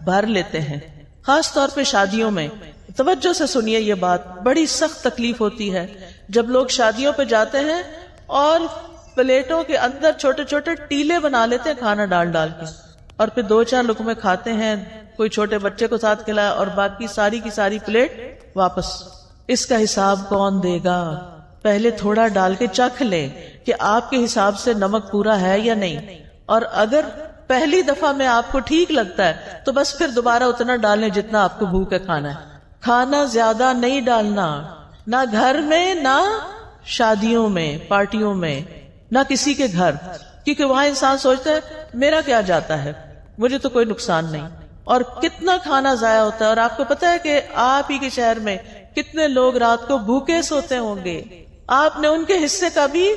بھر لیتے ہیں، خاص طور پہ شادیوں میں. توجہ سے سنیے یہ بات، بڑی سخت تکلیف ہوتی ہے جب لوگ شادیوں پہ جاتے ہیں اور پلیٹوں کے اندر چھوٹے چھوٹے ٹیلے بنا لیتے ہیں کھانا ڈال ڈال کے، اور پھر 2-4 لقمے کھاتے ہیں، کوئی چھوٹے بچے کو ساتھ کھلایا اور باقی ساری کی ساری پلیٹ واپس. اس کا حساب کون دے گا؟ پہلے تھوڑا ڈال کے چکھ لیں کہ آپ کے حساب سے نمک پورا ہے یا نہیں، اور اگر پہلی دفعہ میں آپ کو ٹھیک لگتا ہے تو بس پھر دوبارہ اتنا ڈالیں جتنا آپ کو بھوک ہے کھانا ہے. کھانا زیادہ نہیں ڈالنا، نہ گھر میں، نہ شادیوں میں، پارٹیوں میں، نہ کسی کے گھر، کیونکہ وہاں انسان سوچتا ہے میرا کیا جاتا ہے، مجھے تو کوئی نقصان نہیں، اور کتنا کھانا ضائع ہوتا ہے. اور آپ کو پتا ہے کہ آپ ہی کے شہر میں کتنے لوگ رات کو بھوکے سوتے ہوں گے، آپ نے ان کے حصے کا بھی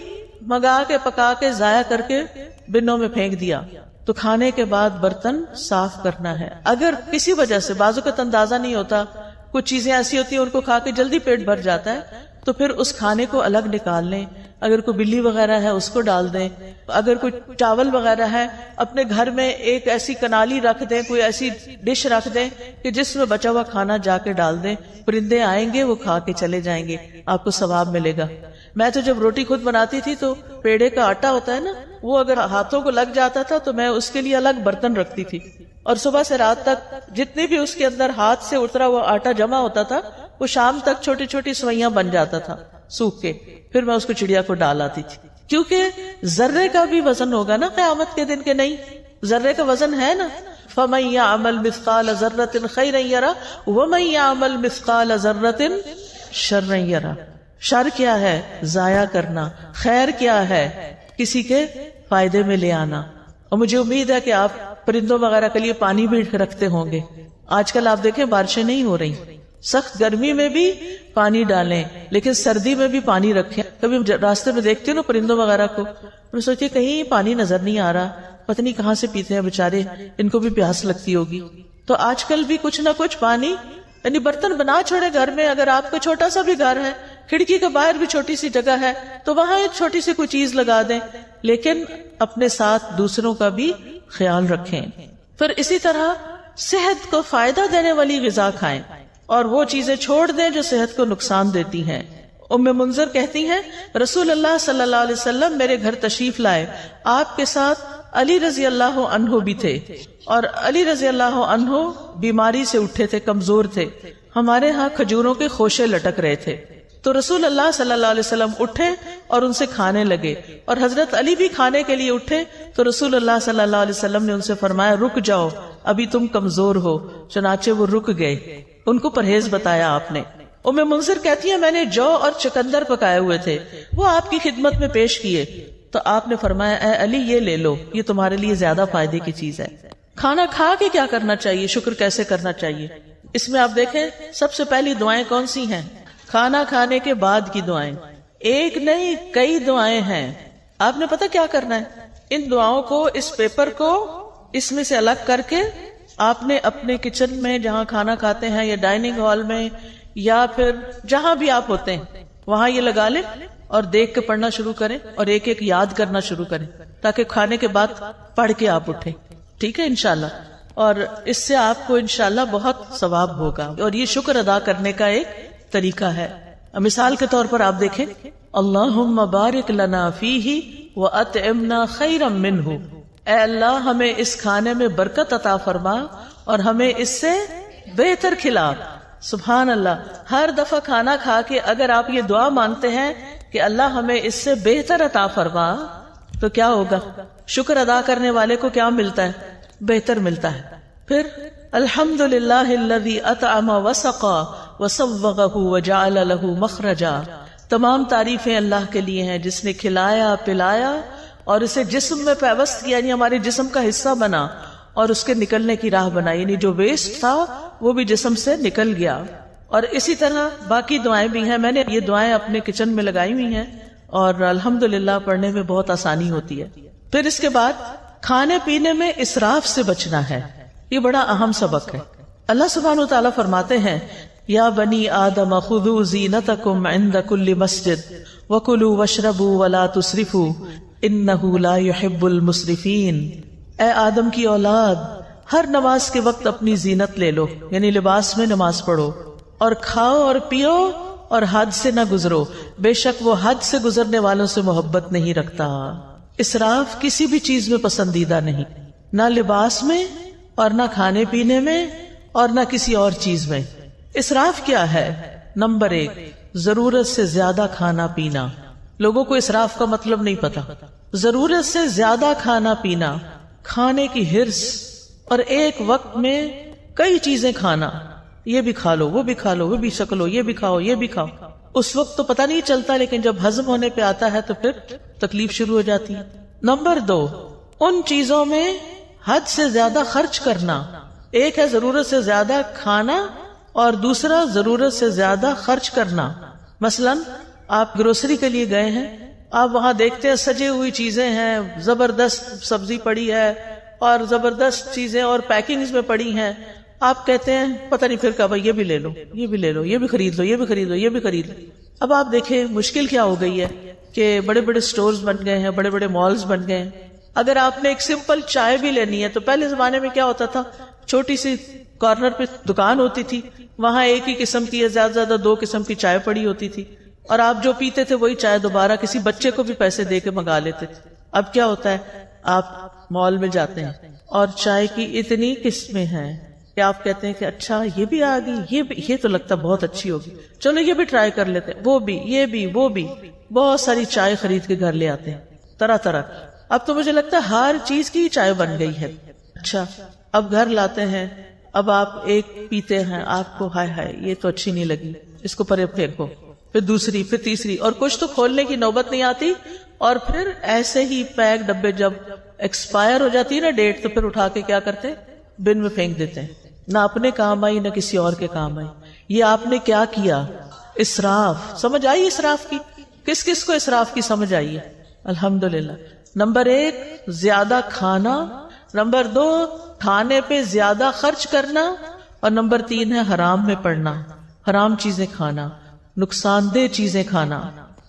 منگا کے پکا کے ضائع کر کے بنوں میں پھینک دیا. تو کھانے کے بعد برتن صاف کرنا ہے. اگر کسی وجہ سے بعض اوقات اندازہ نہیں ہوتا، کچھ چیزیں ایسی ہوتی ہیں ان کو کھا کے جلدی پیٹ بھر جاتا ہے، تو پھر اس کھانے کو الگ نکال لیں. اگر کوئی بلی وغیرہ ہے اس کو ڈال دیں، اگر کوئی چاول وغیرہ ہے اپنے گھر میں ایک ایسی کنالی رکھ دیں، کوئی ایسی ڈش رکھ دیں کہ جس میں بچا ہوا کھانا جا کے ڈال دیں. پرندے آئیں گے وہ کھا کے چلے جائیں گے، آپ کو ثواب ملے گا. میں تو جب روٹی خود بناتی تھی تو پیڑے کا آٹا ہوتا ہے نا، وہ اگر ہاتھوں کو لگ جاتا تھا تو میں اس کے لیے الگ برتن رکھتی تھی، اور صبح سے رات تک جتنی بھی اس کے اندر ہاتھ سے اترا ہوا آٹا جمع ہوتا تھا وہ شام تک چھوٹی چھوٹی سوئیاں بن جاتا تھا سوکھ کے، پھر میں اس کو چڑیا کو ڈال آتی تھی. کیونکہ ذرے کا بھی وزن ہوگا نا قیامت کے دن، کے نہیں ذرے کا وزن ہے نا. فَمَن يَعْمَلْ مِثْقَالَ ذَرَّةٍ خَيْرًا يَرَهُ وَمَن يَعْمَلْ مِثْقَالَ ذَرَّةٍ شَرًّا يَرَهُ. شر کیا ہے؟ ضائع کرنا. خیر کیا ہے؟ کسی کے فائدے میں لے آنا. اور مجھے امید ہے کہ آپ پرندوں وغیرہ کے لیے پانی بھی رکھتے ہوں گے. آج کل آپ دیکھیں بارشیں نہیں ہو رہی، سخت گرمی میں بھی پانی ڈالیں، لیکن سردی میں بھی پانی رکھیں. کبھی راستے میں دیکھتے ہو نا پرندوں وغیرہ کو، میں سوچتی کہیں پانی نظر نہیں آ رہا، پتہ نہیں کہاں سے پیتے ہیں بےچارے، ان کو بھی پیاس لگتی ہوگی. تو آج کل بھی کچھ نہ کچھ پانی، یعنی برتن بنا چھوڑے گھر میں. اگر آپ کا چھوٹا سا بھی گھر ہے، کھڑکی کے باہر بھی چھوٹی سی جگہ ہے تو وہاں ایک چھوٹی سی کوئی چیز لگا دیں، لیکن اپنے ساتھ دوسروں کا بھی خیال رکھیں. پھر اسی طرح صحت کو فائدہ دینے والی غذا کھائیں اور وہ چیزیں چھوڑ دیں جو صحت کو نقصان دیتی ہیں. ام منذر کہتی ہیں رسول اللہ صلی اللہ علیہ وسلم میرے گھر تشریف لائے، آپ کے ساتھ علی رضی اللہ عنہ بھی تھے، اور علی رضی اللہ عنہ بیماری سے اٹھے تھے، کمزور تھے. ہمارے ہاں کھجوروں کے خوشے لٹک رہے تھے، تو رسول اللہ صلی اللہ علیہ وسلم اٹھے اور ان سے کھانے لگے، اور حضرت علی بھی کھانے کے لیے اٹھے تو رسول اللہ صلی اللہ علیہ وسلم نے ان سے فرمایا رک جاؤ، ابھی تم کمزور ہو. چنانچہ وہ رک گئے، ان کو پرہیز بتایا آپ نے. ام منذر کہتی ہے میں نے جو اور چکندر پکائے ہوئے تھے وہ آپ کی خدمت میں پیش کیے تو آپ نے فرمایا اے علی یہ لے لو، یہ تمہارے لیے زیادہ فائدے کی چیز ہے. کھانا کھا کے کیا کرنا چاہیے، شکر کیسے کرنا چاہیے؟ اس میں آپ دیکھیں سب سے پہلی دعائیں کون سی ہیں؟ کھانا کھانے کے بعد کی دعائیں. ایک نہیں کئی دعائیں ہیں. آپ نے پتہ کیا کرنا ہے؟ ان دعاؤں کو، اس پیپر کو اس میں سے الگ کر کے آپ نے اپنے کچن میں جہاں کھانا کھاتے ہیں یا ڈائننگ ہال میں یا پھر جہاں بھی آپ ہوتے ہیں وہاں یہ لگا لیں اور دیکھ کے پڑھنا شروع کریں اور ایک ایک یاد کرنا شروع کریں تاکہ کھانے کے بعد پڑھ کے آپ اٹھیں. ٹھیک ہے انشاءاللہ. اور اس سے آپ کو انشاءاللہ بہت ثواب ہوگا اور یہ شکر ادا کرنے کا ایک طریقہ ہے. مثال کے طور پر آپ دیکھیں اللہم بارک لنا فیہ واطعمنا خیرا منہ. اے اللہ ہمیں اس کھانے میں برکت عطا فرما اور ہمیں اس سے بہتر کھلا. سبحان اللہ. ہر دفعہ کھانا کھا کے اگر آپ یہ دعا مانگتے ہیں کہ اللہ ہمیں اس سے بہتر عطا فرما تو کیا ہوگا؟ شکر ادا کرنے والے کو کیا ملتا ہے؟ بہتر ملتا ہے. پھر الحمدللہ الذی اطعم وسقا وصوغہ وجعل لہ مخرجا. تمام تعریفیں اللہ کے لیے ہیں جس نے کھلایا پلایا اور اسے جسم میں پیوست کیا، یعنی ہمارے جسم کا حصہ بنا اور اس کے نکلنے کی راہ بنا، یعنی جو ویسٹ تھا وہ بھی جسم سے نکل گیا. اور اسی طرح باقی دعائیں بھی ہیں. میں نے یہ دعائیں اپنے کچن میں لگائی ہوئی ہیں اور الحمدللہ پڑھنے میں بہت آسانی ہوتی ہے. پھر اس کے بعد کھانے پینے میں اسراف سے بچنا ہے. یہ بڑا اہم سبق ہے. اللہ سبحانہ و تعالیٰ فرماتے ہیں یا بنی آدم خذوا زینتکم عند کل مسجد وکلوا واشربوا ولا تسرفوا انہ لا يحب المسرفین. اے آدم کی اولاد، ہر نماز کے وقت اپنی زینت لے لو، یعنی لباس میں نماز پڑھو، اور کھاؤ اور پیو اور حد سے نہ گزرو، بے شک وہ حد سے گزرنے والوں سے محبت نہیں رکھتا۔ اسراف کسی بھی چیز میں پسندیدہ نہیں، نہ لباس میں اور نہ کھانے پینے میں اور نہ کسی اور چیز میں۔ اسراف کیا ہے؟ نمبر 1، ضرورت سے زیادہ کھانا پینا۔ لوگوں کو اسراف کا مطلب نہیں پتا۔ ضرورت سے زیادہ کھانا پینا، کھانے کی ہرس، اور ایک وقت میں کئی چیزیں کھانا، یہ بھی کھا لو، وہ بھی کھا لو، وہ بھی شکلو، یہ بھی کھاؤ، یہ بھی کھاؤ۔ اس وقت تو پتہ نہیں چلتا، لیکن جب ہضم ہونے پہ آتا ہے تو پھر تکلیف شروع ہو جاتی ہے۔ نمبر 2، ان چیزوں میں حد سے زیادہ خرچ کرنا۔ ایک ہے ضرورت سے زیادہ کھانا اور دوسرا ضرورت سے زیادہ خرچ کرنا۔ مثلا آپ گروسری کے لیے گئے ہیں، آپ وہاں دیکھتے ہیں سجی ہوئی چیزیں ہیں، زبردست سبزی پڑی ہے اور زبردست چیزیں اور پیکنگز میں پڑی ہیں، آپ کہتے ہیں پتہ نہیں پھر کب یہ بھی لے لو، یہ بھی لے لو، یہ بھی خرید لو، یہ بھی خرید لو، یہ بھی خرید لو۔ اب آپ دیکھیں مشکل کیا ہو گئی ہے کہ بڑے بڑے سٹورز بن گئے ہیں، بڑے بڑے مالز بن گئے ہیں۔ اگر آپ نے ایک سمپل چائے بھی لینی ہے تو پہلے زمانے میں کیا ہوتا تھا، چھوٹی سی کارنر پہ دکان ہوتی تھی، وہاں ایک ہی قسم کی یا زیادہ سے زیادہ 2 قسم کی چائے پڑی ہوتی تھی، اور آپ جو پیتے تھے وہی چائے دوبارہ کسی بچے کو بھی پیسے دے کے منگا لیتے تھے۔ اب کیا ہوتا ہے، آپ مال میں جاتے ہیں اور چائے کی اتنی قسمیں ہیں کہ آپ کہتے ہیں کہ اچھا یہ بھی آ گئی، یہ تو لگتا بہت اچھی ہوگی، چلو یہ بھی ٹرائی کر لیتے ہیں، وہ بھی، یہ بھی، وہ بھی، بہت ساری چائے خرید کے گھر لے آتے ہیں طرح طرح۔ اب تو مجھے لگتا ہے ہر چیز کی چائے بن گئی ہے۔ اچھا اب گھر لاتے ہیں، اب آپ ایک پیتے ہیں، آپ کو ہائے ہائے یہ تو اچھی نہیں لگی، اس کو پرے پھینکو، پھر دوسری، پھر تیسری، اور کچھ تو کھولنے کی نوبت نہیں آتی، اور پھر ایسے ہی پیک ڈبے جب ایکسپائر ہو جاتی ہے نا ڈیٹ، تو پھر اٹھا کے کیا کرتے ہیں، بن میں پھینک دیتے ہیں۔ نہ اپنے کام آئی نہ کسی اور کے کام آئی۔ یہ آپ نے کیا کیا؟ اسراف۔ سمجھ آئی اسراف کی؟ کس کس کو اسراف کی سمجھ آئی ہے؟ الحمدللہ۔ نمبر 1 زیادہ کھانا، نمبر 2 کھانے پہ زیادہ خرچ کرنا، اور نمبر 3 ہے حرام میں پڑنا، حرام چیزیں کھانا، نقصان دہ چیزیں کھانا۔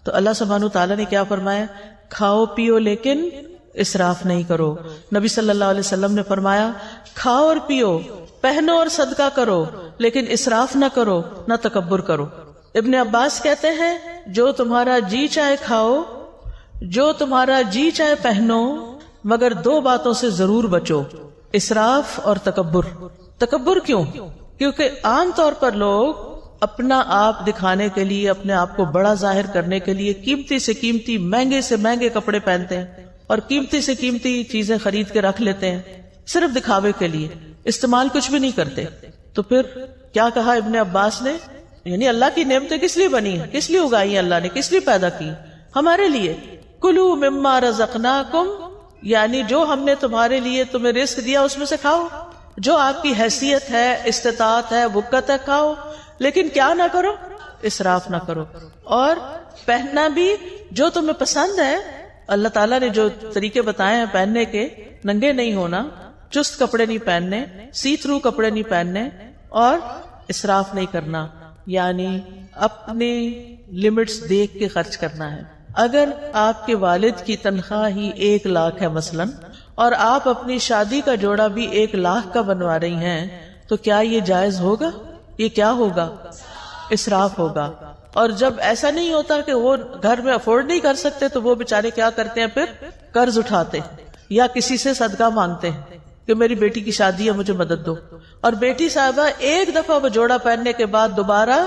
تو اللہ سبحانہ تعالیٰ نے کیا فرمایا؟ کھاؤ پیو لیکن اسراف نہیں کرو۔ نبی صلی اللہ علیہ وسلم نے فرمایا کھاؤ اور پیو، پہنو اور صدقہ کرو، لیکن اسراف نہ کرو، نہ تکبر کرو۔ ابن عباس کہتے ہیں جو تمہارا جی چاہے کھاؤ، جو تمہارا جی چاہے پہنو، مگر 2 باتوں سے ضرور بچو، اسراف اور تکبر۔ تکبر کیوں؟ کیونکہ عام طور پر لوگ اپنا آپ دکھانے کے لیے، اپنے آپ کو بڑا ظاہر کرنے کے لیے قیمتی سے قیمتی، مہنگے سے مہنگے کپڑے پہنتے ہیں اور قیمتی سے قیمتی چیزیں خرید کے رکھ لیتے ہیں صرف دکھاوے کے لیے، استعمال کچھ بھی نہیں کرتے۔ تو پھر کیا کہا ابن عباس نے؟ یعنی اللہ کی نعمتیں کس لیے بنی ہیں، کس لیے اگائی ہیں اللہ نے، کس لیے پیدا کی؟ ہمارے لیے۔ کلوا مما رزقناکم، یعنی جو ہم نے تمہارے لیے تمہیں رزق دیا اس میں سے کھاؤ، جو آپ کی حیثیت ہے، استطاعت ہے، وقت ہے، کھاؤ، لیکن کیا نہ کرو، اسراف نہ کرو۔ اور پہننا بھی جو تمہیں پسند ہے، اللہ تعالیٰ نے جو طریقے بتائے ہیں پہننے کے، ننگے نہیں ہونا، چست کپڑے نہیں پہننے، سی تھرو کپڑے نہیں پہننے، اور اسراف نہیں کرنا، یعنی اپنے لمٹس دیکھ کے خرچ کرنا ہے۔ اگر آپ کے والد کی تنخواہ ہی 1 لاکھ ہے مثلا، اور آپ اپنی شادی کا جوڑا بھی 1 لاکھ کا بنوا رہی ہیں، تو کیا یہ جائز ہوگا؟ یہ کیا ہوگا؟ اسراف ہوگا۔ اور جب ایسا نہیں ہوتا کہ وہ گھر میں افورڈ نہیں کر سکتے، تو وہ بیچارے کیا کرتے ہیں، پھر قرض اٹھاتے یا کسی سے صدقہ مانگتے ہیں کہ میری بیٹی کی شادی ہے مجھے مدد دو، اور بیٹی صاحبہ ایک دفعہ وہ جوڑا پہننے کے بعد دوبارہ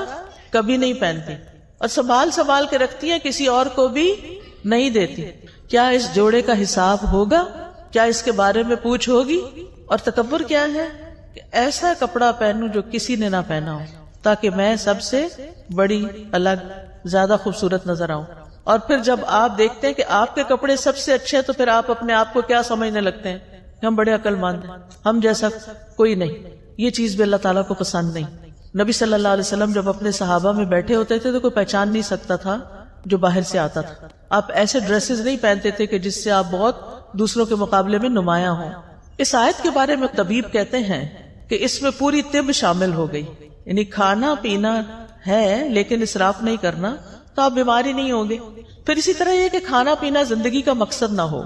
کبھی نہیں پہنتی، اور سنبھال کے رکھتی ہیں، کسی اور کو بھی نہیں دیتی۔ کیا اس جوڑے کا حساب ہوگا؟ کیا اس کے بارے میں پوچھ ہوگی؟ اور تکبر کیا ہے کہ ایسا کپڑا پہنوں جو کسی نے نہ پہنا ہو، تاکہ میں سب سے بڑی، الگ، زیادہ خوبصورت نظر آؤں۔ اور پھر جب آپ دیکھتے ہیں کہ آپ کے کپڑے سب سے اچھے ہیں، تو پھر آپ اپنے آپ کو کیا سمجھنے لگتے ہیں کہ ہم بڑے عقل مند ہیں، ہم جیسا کوئی نہیں۔ یہ چیز بھی اللہ تعالیٰ کو پسند نہیں۔ نبی صلی اللہ علیہ وسلم جب اپنے صحابہ میں بیٹھے ہوتے تھے تو کوئی پہچان نہیں سکتا تھا جو باہر سے آتا تھا۔ آپ ایسے ڈریسز نہیں پہنتے تھے کہ جس سے آپ بہت دوسروں کے مقابلے میں نمایاں ہوں۔ اس آیت کے بارے میں طبیب کہتے ہیں کہ اس میں پوری طب شامل ہو گئی، یعنی کھانا پینا ہے لیکن اسراف نہیں کرنا تو آپ بیماری نہیں ہوں گے۔ پھر اسی طرح یہ کہ کھانا پینا زندگی کا مقصد نہ ہو،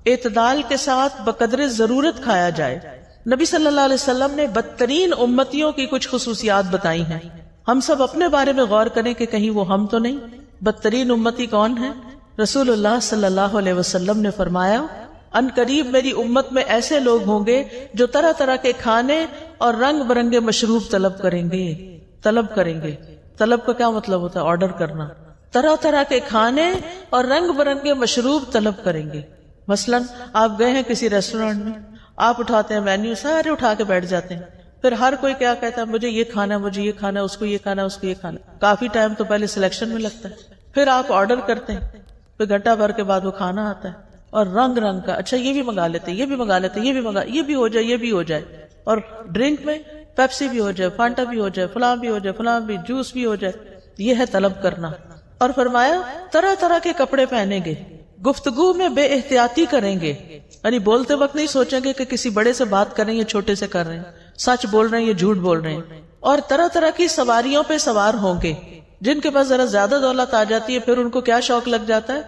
اعتدال کے ساتھ بقدر ضرورت کھایا جائے، نبی صلی اللہ علیہ وسلم نے بدترین امتیوں کی کچھ خصوصیات بتائی ہیں. ہم سب اپنے بارے میں غور کریں کہ کہیں وہ ہم تو نہیں. بدترین امتی کون ہے؟ رسول اللہ صلی اللہ علیہ وسلم نے فرمایا ان قریب میری امت میں ایسے لوگ ہوں گے جو طرح طرح کے کھانے اور رنگ برنگے مشروب طلب کریں گے. طلب کا کیا مطلب ہوتا ہے؟ آرڈر کرنا. طرح طرح کے کھانے اور رنگ برنگے مشروب طلب کریں گے. مثلا آپ گئے ہیں کسی ریسٹورینٹ میں، آپ اٹھاتے ہیں مینیو، سارے اٹھا کے بیٹھ جاتے ہیں. پھر ہر کوئی کیا کہتا ہے؟ مجھے یہ کھانا ہے، مجھے یہ کھانا ہے، اس کو یہ کھانا ہے، اس کو یہ کھانا ہے. کافی ٹائم تو پہلے سلیکشن میں لگتا ہے. پھر آپ آرڈر کرتے ہیں، پھر گھنٹہ بھر کے بعد وہ کھانا آتا ہے اور رنگ رنگ کا. اچھا یہ بھی منگا لیتے، یہ بھی منگا لیتے، یہ بھی منگا، یہ بھی ہو جائے، یہ بھی ہو جائے. اور ڈرنک میں پیپسی بھی ہو جائے، فانٹا بھی ہو جائے، فلاں بھی ہو جائے، فلاں بھی، جوس بھی ہو جائے. یہ ہے طلب کرنا. اور فرمایا طرح طرح کے کپڑے پہنیں گے، گفتگو میں بے احتیاطی کریں گے، یعنی بولتے وقت نہیں سوچیں گے کہ کسی بڑے سے بات کر رہے ہیں یا چھوٹے سے کر رہے ہیں، سچ بول رہے ہیں یا جھوٹ بول رہے ہیں. اور طرح طرح کی سواریوں پہ سوار ہوں گے. جن کے پاس ذرا زیادہ دولت آ جاتی ہے پھر ان کو کیا شوق لگ جاتا ہے؟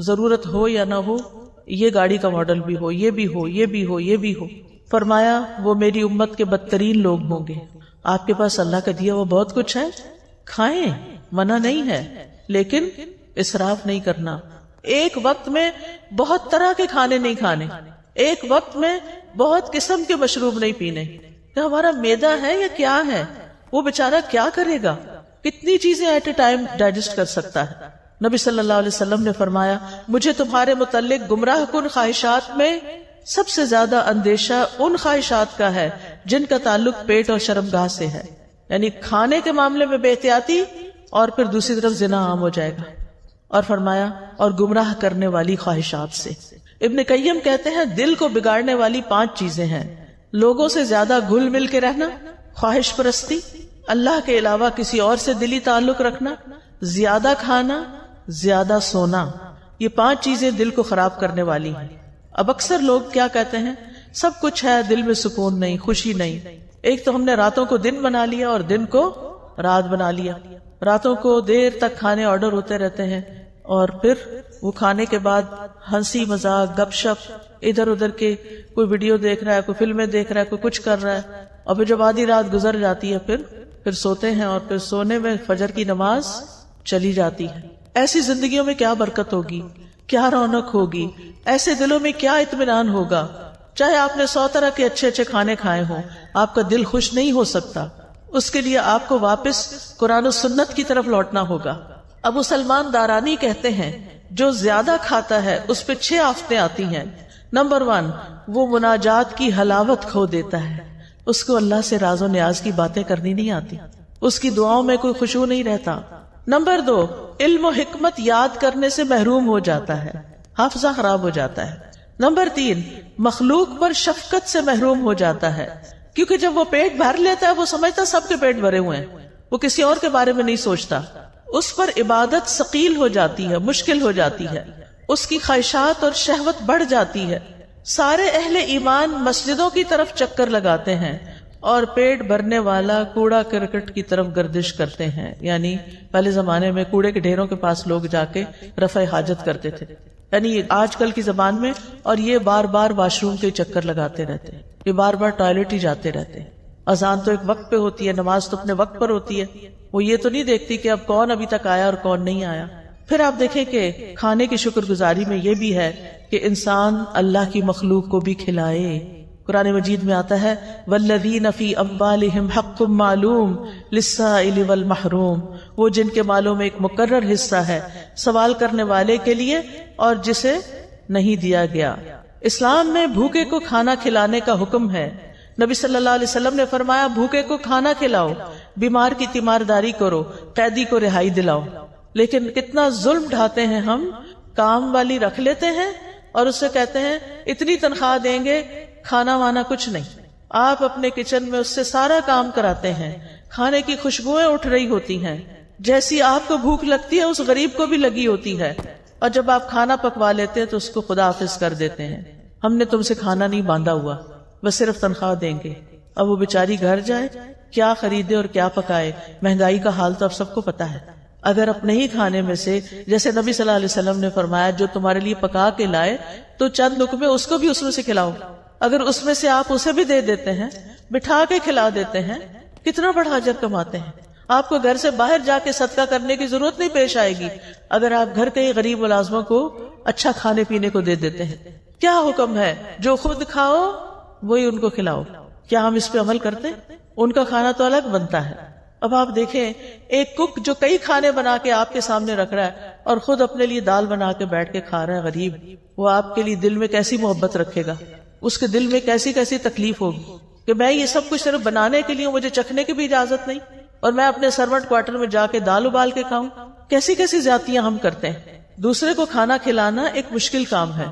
ضرورت ہو یا نہ ہو، یہ گاڑی کا ماڈل بھی ہو، یہ بھی ہو، یہ بھی ہو، یہ بھی ہو. فرمایا وہ میری امت کے بدترین لوگ ہوں گے. آپ کے پاس اللہ کا دیا وہ بہت کچھ ہے، کھائیں، منع نہیں ہے، لیکن اسراف نہیں کرنا. ایک وقت میں بہت طرح کے کھانے نہیں کھانے، ایک وقت میں بہت قسم کے مشروب نہیں پینے. کہ ہمارا معدہ ہے یا کیا ہے؟ وہ بیچارہ کیا کرے گا؟ کتنی چیزیں ایٹ اے ٹائم ڈائجسٹ کر سکتا ہے؟ نبی صلی اللہ علیہ وسلم نے فرمایا مجھے تمہارے متعلق گمراہ کن خواہشات میں سب سے زیادہ اندیشہ ان خواہشات کا ہے جن کا تعلق پیٹ اور شرمگاہ سے ہے. یعنی کھانے کے معاملے میں بے احتیاطی اور پھر دوسری طرف زنا عام ہو جائے گا. اور فرمایا اور گمراہ کرنے والی خواہشات سے. ابن قیم کہتے ہیں دل کو بگاڑنے والی 5 چیزیں ہیں: لوگوں سے زیادہ گھل مل کے رہنا، خواہش پرستی، اللہ کے علاوہ کسی اور سے دلی تعلق رکھنا، زیادہ کھانا، زیادہ سونا. یہ 5 چیزیں دل کو خراب کرنے والی ہیں. اب اکثر لوگ کیا کہتے ہیں؟ سب کچھ ہے، دل میں سکون نہیں، خوشی نہیں. ایک تو ہم نے راتوں کو دن بنا لیا اور دن کو رات بنا لیا. راتوں کو دیر تک کھانے آرڈر ہوتے رہتے ہیں اور پھر وہ کھانے کے بعد ہنسی مذاق گپ شپ، ادھر ادھر کے کوئی ویڈیو دیکھ رہا ہے، کوئی فلمیں دیکھ رہا ہے، کوئی کچھ کر رہا ہے. اور پھر جب آدھی رات گزر جاتی ہے پھر سوتے ہیں اور پھر سونے میں فجر کی نماز چلی جاتی ہے. ایسی زندگیوں میں کیا برکت ہوگی، کیا رونق ہوگی، ایسے دلوں میں کیا اطمینان ہوگا. چاہے آپ نے 100 طرح کے اچھے اچھے کھانے کھائے ہوں، آپ کا دل خوش نہیں ہو سکتا. اس کے لیے آپ کو واپس قرآن و سنت کی طرف لوٹنا ہوگا. ابو سلمان دارانی کہتے ہیں جو زیادہ کھاتا ہے اس پہ 6 آفتیں آتی ہیں. نمبر 1، وہ مناجات کی حلاوت کھو دیتا ہے، اس کو اللہ سے راز و نیاز کی باتیں کرنی نہیں آتی، اس کی دعاؤں میں کوئی خشوع نہیں رہتا. نمبر 2، علم و حکمت یاد کرنے سے محروم ہو جاتا ہے، حافظہ خراب ہو جاتا ہے. نمبر 3، مخلوق پر شفقت سے محروم ہو جاتا ہے، کیونکہ جب وہ پیٹ بھر لیتا ہے وہ سمجھتا سب کے پیٹ بھرے ہوئے ہیں، وہ کسی اور کے بارے میں نہیں سوچتا. اس پر عبادت ثقیل ہو جاتی ہے، مشکل ہو جاتی ہے، اس کی خواہشات اور شہوت بڑھ جاتی ہے. سارے اہل ایمان مسجدوں کی طرف چکر لگاتے ہیں اور پیٹ بھرنے والا کوڑا کرکٹ کی طرف گردش کرتے ہیں. یعنی پہلے زمانے میں کوڑے کے ڈھیروں کے پاس لوگ جا کے رفع حاجت کرتے تھے، یعنی آج کل کی زبان میں. اور یہ بار بار واش روم کے چکر لگاتے رہتے ہیں، یہ بار بار ٹوائلٹ ہی جاتے رہتے ہیں. اذان تو ایک وقت پہ ہوتی ہے، نماز تو اپنے وقت پر ہوتی ہے، وہ یہ تو نہیں دیکھتی کہ اب کون ابھی تک آیا اور کون نہیں آیا. پھر آپ دیکھیں کہ کھانے کی شکر گزاری میں یہ بھی ہے کہ انسان اللہ کی مخلوق کو بھی کھلائے. قرآن مجید میں آتا ہے والذین فی اموالہم حق معلوم للسائل والمحروم، وہ جن کے مالوں میں ایک مقرر حصہ ہے سوال کرنے والے کے لیے اور جسے نہیں دیا گیا. اسلام میں بھوکے کو کھانا کھلانے کا حکم ہے. نبی صلی اللہ علیہ وسلم نے فرمایا بھوکے کو کھانا کھلاؤ، بیمار کی تیمارداری کرو، قیدی کو رہائی دلاؤ. لیکن کتنا ظلم ڈھاتے ہیں ہم، کام والی رکھ لیتے ہیں اور اس سے کہتے ہیں اتنی تنخواہ دیں گے، کھانا وانا کچھ نہیں. آپ اپنے کچن میں اس سے سارا کام کراتے ہیں، کھانے کی خوشبوئیں اٹھ رہی ہوتی ہیں، جیسی آپ کو بھوک لگتی ہے اس غریب کو بھی لگی ہوتی ہے. اور جب آپ کھانا پکوا لیتے ہیں تو اس کو خدا حافظ کر دیتے ہیں، ہم نے تم سے کھانا نہیں باندھا ہوا، بس صرف تنخواہ دیں گے. اب وہ بیچاری گھر جائے، کیا خریدے اور کیا پکائے. مہنگائی کا حال تو اب سب کو پتا ہے. اگر اپنے ہی کھانے میں سے، جیسے نبی صلی اللہ علیہ وسلم نے فرمایا جو تمہارے لیے پکا کے لائے تو چند لقمے اس کو بھی اس میں سے کھلاؤ. اگر اس میں سے آپ اسے بھی دے دیتے ہیں، بٹھا کے کھلا دیتے ہیں، کتنا بڑا اجر کماتے ہیں. آپ کو گھر سے باہر جا کے صدقہ کرنے کی ضرورت نہیں پیش آئے گی اگر آپ گھر کے غریب ملازموں کو اچھا کھانے پینے کو دے دیتے ہیں. کیا حکم ہے؟ جو خود کھاؤ وہی ان کو کھلاؤ. کیا ہم اس پہ عمل کرتے؟ ان کا کھانا تو الگ بنتا ہے. اب آپ دیکھیں ایک کک جو کئی کھانے بنا کے آپ کے سامنے رکھ رہا ہے اور خود اپنے لیے دال بنا کے بیٹھ کے کھا رہا ہے غریب، وہ آپ کے لیے دل میں کیسی محبت رکھے گا؟ اس کے دل میں کیسی کیسی تکلیف ہوگی کہ میں یہ سب کچھ صرف بنانے کے لیے، مجھے چکھنے کی بھی اجازت نہیں، اور میں اپنے سرونٹ کوارٹر میں جا کے دال ابال کے کھاؤں. کیسی کیسی زیادتیاں ہم کرتے ہیں. دوسرے کو کھانا کھلانا ایک مشکل کام ہے.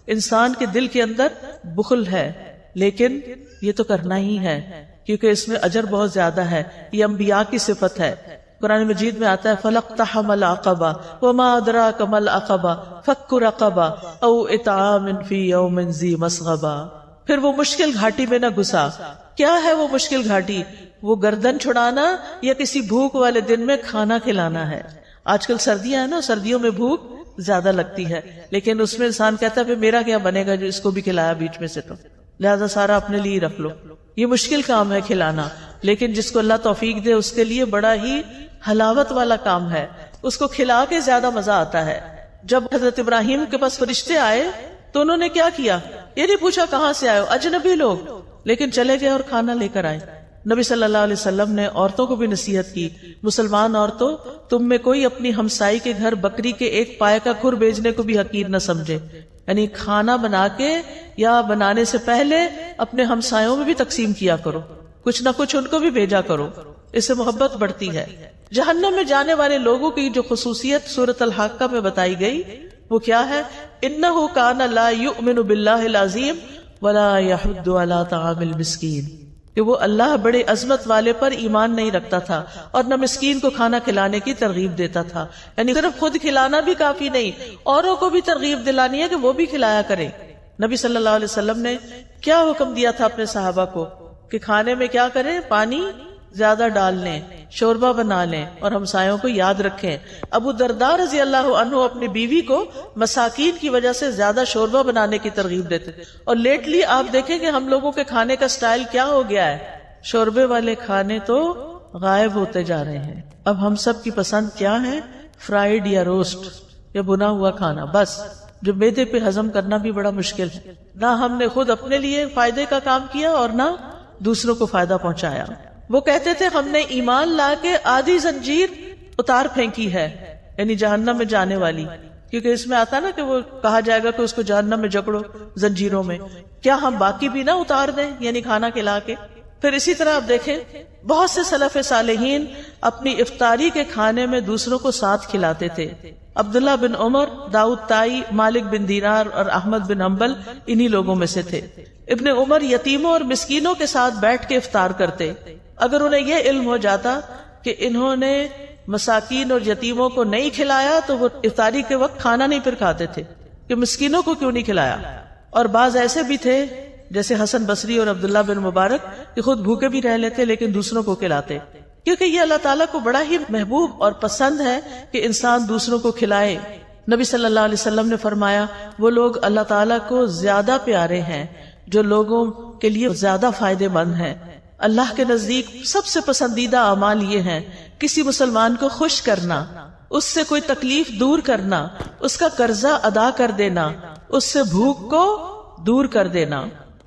انسان کے دل کے اندر بخل ہے، لیکن یہ تو کرنا ہی ہے کیونکہ اس میں اجر بہت زیادہ ہے. یہ انبیاء کی صفت ہے. قرآن مجید میں آتا ہے فَلَقْتَحَمَ الْعَقَبَةَ وَمَا أَدْرَاكَ مَا الْعَقَبَةُ فَكُّ رَقَبَةٍ أَوْ إِطْعَامٌ فِي يَوْمٍ ذِي مَسْغَبَةٍ. پھر وہ مشکل گھاٹی میں نہ گھسا. کیا ہے وہ مشکل گھاٹی؟ وہ گردن چھڑانا یا کسی بھوک والے دن میں کھانا کھلانا ہے. آج کل سردیاں ہیں نا، سردیوں میں بھوک زیادہ لگتی ہے، لیکن اس میں انسان کہتا ہے میرا کیا بنے گا جو اس کو بھی کھلایا بیچ میں سے، تو لہذا سارا اپنے لیے رکھ لو. یہ مشکل کام ہے کھلانا، لیکن جس کو اللہ توفیق دے اس کے لیے بڑا ہی حلاوت والا کام ہے. اس کو کھلا کے زیادہ مزہ آتا ہے. جب حضرت ابراہیم کے پاس فرشتے آئے تو انہوں نے کیا کیا؟ یہ نہیں پوچھا کہاں سے آئے ہو، اجنبی لوگ، لیکن چلے گئے اور کھانا لے کر آئے. نبی صلی اللہ علیہ وسلم نے عورتوں کو بھی نصیحت کی، مسلمان عورتوں، تم میں کوئی اپنی ہمسائی کے گھر بکری کے ایک پائے کا کھر بیچنے کو بھی حقیر نہ سمجھے. یعنی کھانا بنا کے یا بنانے سے پہلے اپنے ہمسایوں میں بھی تقسیم کیا کرو، کچھ نہ کچھ ان کو بھی بھیجا کرو، اس سے محبت بڑھتی ہے. جہنم میں جانے والے لوگوں کی جو خصوصیت سورۃ الحاقہ میں بتائی گئی وہ کیا ہے؟ انہ کان لا یؤمن باللہ العظیم ولا یحض علی طعام المسکین، کہ وہ اللہ بڑے عظمت والے پر ایمان نہیں رکھتا تھا اور نہ مسکین کو کھانا کھلانے کی ترغیب دیتا تھا. یعنی صرف خود کھلانا بھی کافی نہیں، اوروں کو بھی ترغیب دلانی ہے کہ وہ بھی کھلایا کریں. نبی صلی اللہ علیہ وسلم نے کیا حکم دیا تھا اپنے صحابہ کو کہ کھانے میں کیا کریں؟ پانی زیادہ ڈال لیں، شوربہ بنا لیں اور ہمسایوں کو یاد رکھیں. ابو درداء رضی اللہ عنہ اپنی بیوی کو مساکین کی وجہ سے زیادہ شوربہ بنانے کی ترغیب دیتے. اور لیٹلی آپ دیکھیں کہ ہم لوگوں کے کھانے کا سٹائل کیا ہو گیا ہے، شوربے والے کھانے تو غائب ہوتے جا رہے ہیں. اب ہم سب کی پسند کیا ہے؟ فرائیڈ یا روسٹ یا بنا ہوا کھانا، بس جو میدے پہ ہضم کرنا بھی بڑا مشکل ہے. نہ ہم نے خود اپنے لیے فائدے کا کام کیا اور نہ دوسروں کو فائدہ پہنچایا. وہ کہتے تھے ہم نے ایمان لا کے آدھی زنجیر اتار پھینکی ہے، یعنی جہنم میں جانے والی، کیونکہ اس میں آتا نا کہ وہ کہا جائے گا کہ اس کو جہنم میں جکڑو زنجیروں میں. کیا ہم باقی بھی نہ اتار دیں، یعنی کھانا کھلا کے؟ پھر اسی طرح آپ دیکھیں بہت سے سلف صالحین اپنی افطاری کے کھانے میں دوسروں کو ساتھ کھلاتے تھے. عبداللہ بن عمر، داؤد تائی، مالک بن دینار اور احمد بن حنبل انہی لوگوں میں سے تھے. ابن عمر یتیموں اور مسکینوں کے ساتھ بیٹھ کے افطار کرتے. اگر انہیں یہ علم ہو جاتا کہ انہوں نے مساکین اور یتیموں کو نہیں کھلایا تو وہ افطاری کے وقت کھانا نہیں پھر کھاتے تھے کہ مسکینوں کو کیوں نہیں کھلایا. اور بعض ایسے بھی تھے جیسے حسن بصری اور عبداللہ بن مبارک کہ خود بھوکے بھی رہ لیتے لیکن دوسروں کو کھلاتے، کیونکہ یہ اللہ تعالیٰ کو بڑا ہی محبوب اور پسند ہے کہ انسان دوسروں کو کھلائے. نبی صلی اللہ علیہ وسلم نے فرمایا وہ لوگ اللہ تعالیٰ کو زیادہ پیارے ہیں جو لوگوں کے لیے زیادہ فائدے مند ہیں. اللہ کے نزدیک سب سے پسندیدہ اعمال یہ ہیں کسی مسلمان کو خوش کرنا، اس سے کوئی تکلیف دور کرنا، اس کا قرضہ ادا کر دینا، اس سے بھوک کو دور کر دینا.